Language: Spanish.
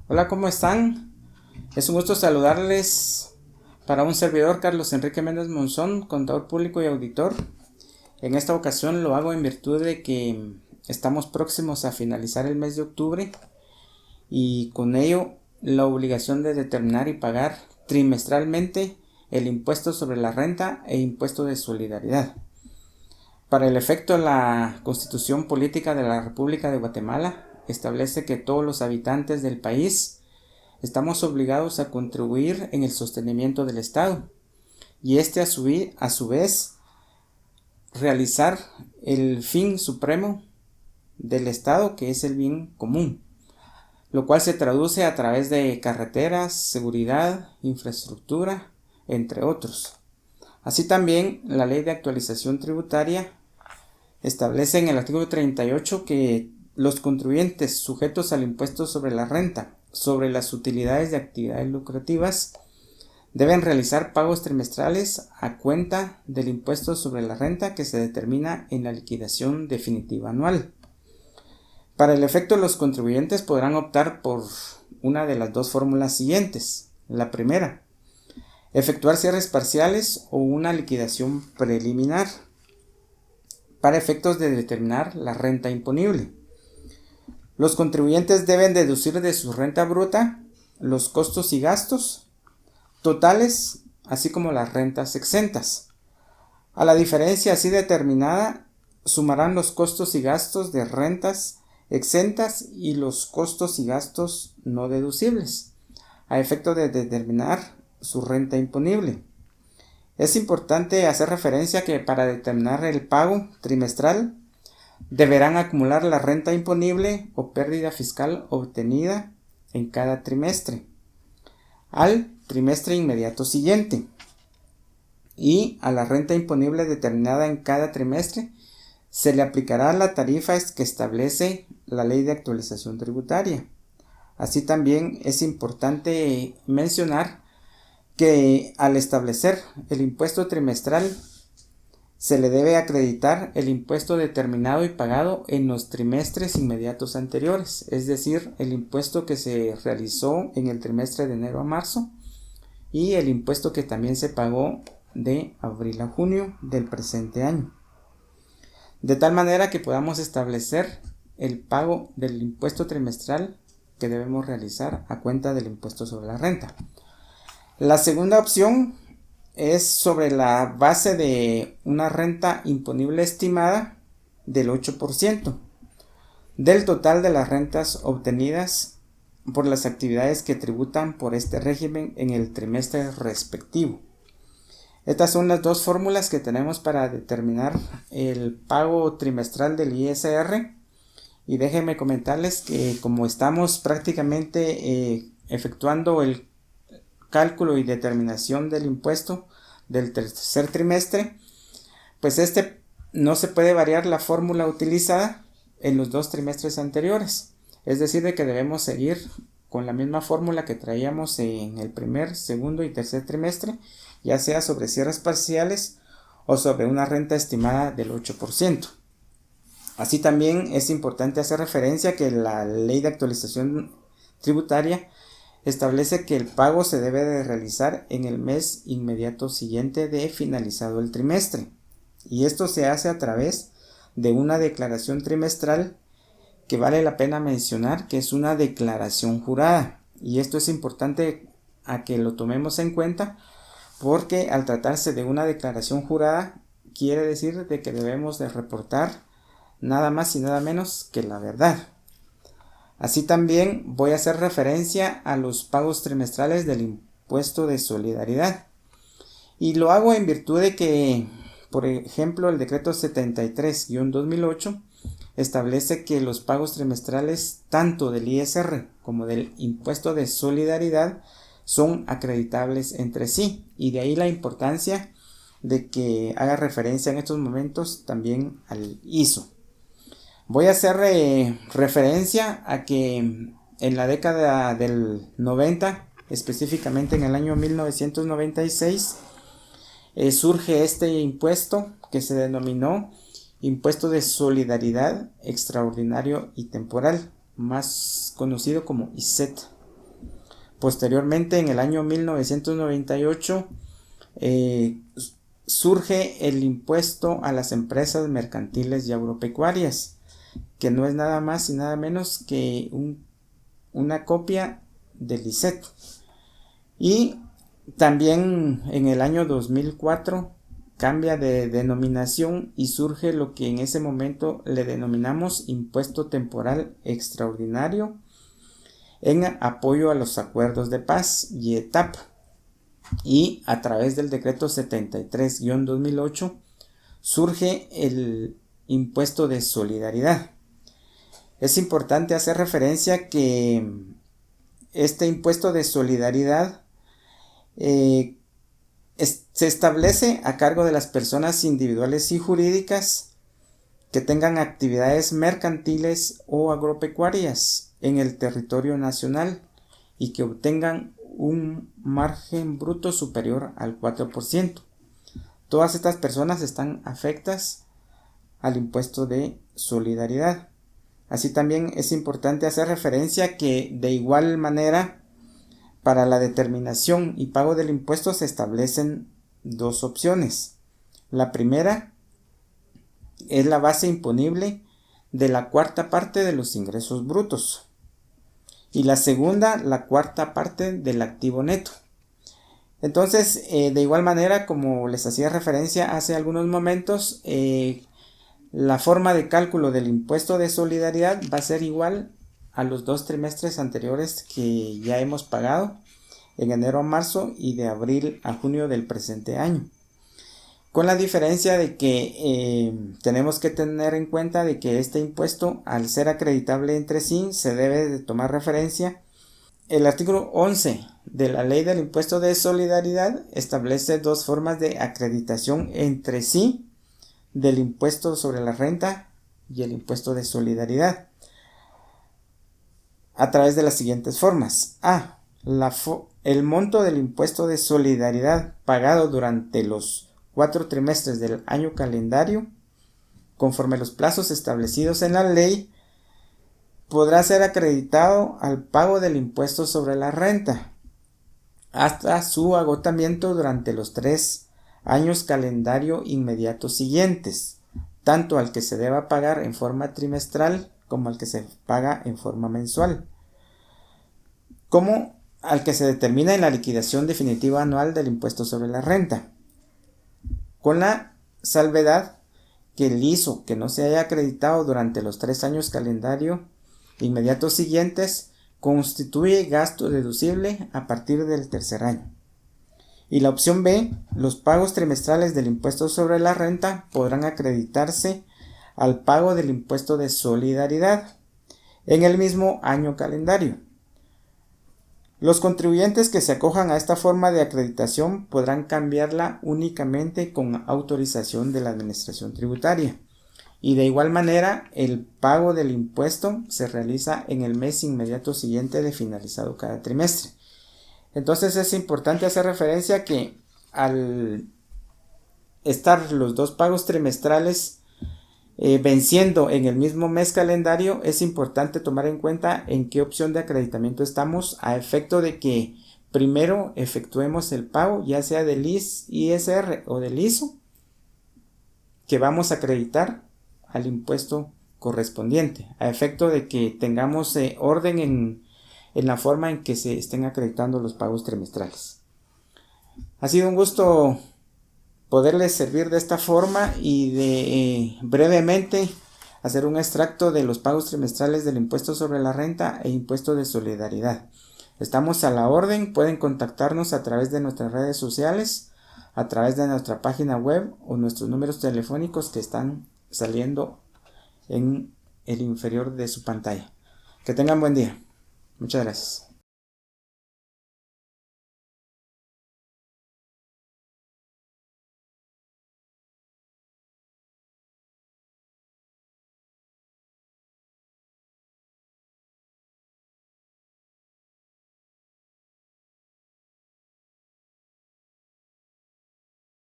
Hola, ¿cómo están? Es un gusto saludarles para un servidor Carlos Enrique Méndez Monzón, contador público y auditor. En esta ocasión lo hago en virtud de que estamos próximos a finalizar el mes de octubre y con ello la obligación de determinar y pagar trimestralmente el impuesto sobre la renta e impuesto de solidaridad. Para el efecto, la Constitución Política de la República de Guatemala establece que todos los habitantes del país estamos obligados a contribuir en el sostenimiento del Estado y a su vez realizar el fin supremo del Estado, que es el bien común, lo cual se traduce a través de carreteras, seguridad, infraestructura, entre otros. Así también la Ley de Actualización Tributaria establece en el artículo 38 que los contribuyentes sujetos al impuesto sobre la renta sobre las utilidades de actividades lucrativas deben realizar pagos trimestrales a cuenta del impuesto sobre la renta que se determina en la liquidación definitiva anual. Para el efecto, los contribuyentes podrán optar por una de las dos fórmulas siguientes. La primera, efectuar cierres parciales o una liquidación preliminar para efectos de determinar la renta imponible. Los contribuyentes deben deducir de su renta bruta los costos y gastos totales, así como las rentas exentas. A la diferencia así determinada, sumarán los costos y gastos de rentas exentas y los costos y gastos no deducibles, a efecto de determinar su renta imponible. Es importante hacer referencia que para determinar el pago trimestral deberán acumular la renta imponible o pérdida fiscal obtenida en cada trimestre al trimestre inmediato siguiente, y a la renta imponible determinada en cada trimestre se le aplicará la tarifa que establece la Ley de Actualización Tributaria. Así también es importante mencionar que al establecer el impuesto trimestral se le debe acreditar el impuesto determinado y pagado en los trimestres inmediatos anteriores, es decir, el impuesto que se realizó en el trimestre de enero a marzo y el impuesto que también se pagó de abril a junio del presente año, de tal manera que podamos establecer el pago del impuesto trimestral que debemos realizar a cuenta del impuesto sobre la renta. La segunda opción es sobre la base de una renta imponible estimada del 8% del total de las rentas obtenidas por las actividades que tributan por este régimen en el trimestre respectivo. Estas son las dos fórmulas que tenemos para determinar el pago trimestral del ISR, y déjenme comentarles que como estamos prácticamente efectuando el cálculo y determinación del impuesto del tercer trimestre, pues no se puede variar la fórmula utilizada en los dos trimestres anteriores, es decir, de que debemos seguir con la misma fórmula que traíamos en el primer, segundo y tercer trimestre, ya sea sobre cierres parciales o sobre una renta estimada del 8%. Así también es importante hacer referencia a que la Ley de Actualización Tributaria establece que el pago se debe de realizar en el mes inmediato siguiente de finalizado el trimestre, y esto se hace a través de una declaración trimestral que vale la pena mencionar que es una declaración jurada, y esto es importante a que lo tomemos en cuenta porque al tratarse de una declaración jurada quiere decir de que debemos de reportar nada más y nada menos que la verdad. Así también voy a hacer referencia a los pagos trimestrales del impuesto de solidaridad, y lo hago en virtud de que, por ejemplo, el decreto 73-2008 establece que los pagos trimestrales tanto del ISR como del impuesto de solidaridad son acreditables entre sí, y de ahí la importancia de que haga referencia en estos momentos también al ISO. Voy a hacer referencia a que en la década del 90, específicamente en el año 1996, surge este impuesto que se denominó Impuesto de Solidaridad Extraordinario y Temporal, más conocido como ISET. Posteriormente, en el año 1998, surge el impuesto a las empresas mercantiles y agropecuarias, que no es nada más y nada menos que una copia del ISET. Y también en el año 2004 cambia de denominación y surge lo que en ese momento le denominamos impuesto temporal extraordinario en apoyo a los acuerdos de paz y ETAP. Y a través del decreto 73-2008 surge el impuesto de solidaridad. Es importante hacer referencia que este impuesto de solidaridad se establece a cargo de las personas individuales y jurídicas que tengan actividades mercantiles o agropecuarias en el territorio nacional y que obtengan un margen bruto superior al 4%. Todas estas personas están afectas al impuesto de solidaridad. Así también es importante hacer referencia que de igual manera para la determinación y pago del impuesto se establecen dos opciones. La primera es la base imponible de la cuarta parte de los ingresos brutos. Y la segunda, la cuarta parte del activo neto. Entonces, de igual manera, como les hacía referencia hace algunos momentos, la forma de cálculo del impuesto de solidaridad va a ser igual a los 2 trimestres anteriores que ya hemos pagado, en enero a marzo y de abril a junio del presente año. Con la diferencia de que tenemos que tener en cuenta de que este impuesto, al ser acreditable entre sí, se debe de tomar referencia. El artículo 11 de la Ley del Impuesto de Solidaridad establece dos formas de acreditación entre sí del impuesto sobre la renta y el impuesto de solidaridad, a través de las siguientes formas. A. El monto del impuesto de solidaridad pagado durante los 4 trimestres del año calendario, conforme los plazos establecidos en la ley, podrá ser acreditado al pago del impuesto sobre la renta hasta su agotamiento durante los 3 años calendario inmediatos siguientes, tanto al que se deba pagar en forma trimestral como al que se paga en forma mensual, como al que se determina en la liquidación definitiva anual del impuesto sobre la renta, con la salvedad que el ISO que no se haya acreditado durante los 3 años calendario inmediatos siguientes constituye gasto deducible a partir del tercer año. Y la opción B, los pagos trimestrales del impuesto sobre la renta podrán acreditarse al pago del impuesto de solidaridad en el mismo año calendario. Los contribuyentes que se acojan a esta forma de acreditación podrán cambiarla únicamente con autorización de la Administración Tributaria. Y de igual manera, el pago del impuesto se realiza en el mes inmediato siguiente de finalizado cada trimestre. Entonces es importante hacer referencia que al estar los dos pagos trimestrales venciendo en el mismo mes calendario, es importante tomar en cuenta en qué opción de acreditamiento estamos, a efecto de que primero efectuemos el pago, ya sea del ISR o del ISO, que vamos a acreditar al impuesto correspondiente, a efecto de que tengamos orden en la forma en que se estén acreditando los pagos trimestrales. Ha sido un gusto poderles servir de esta forma y de brevemente hacer un extracto de los pagos trimestrales del impuesto sobre la renta e impuesto de solidaridad. Estamos a la orden, pueden contactarnos a través de nuestras redes sociales, a través de nuestra página web o nuestros números telefónicos que están saliendo en el inferior de su pantalla. Que tengan buen día. Muchas gracias.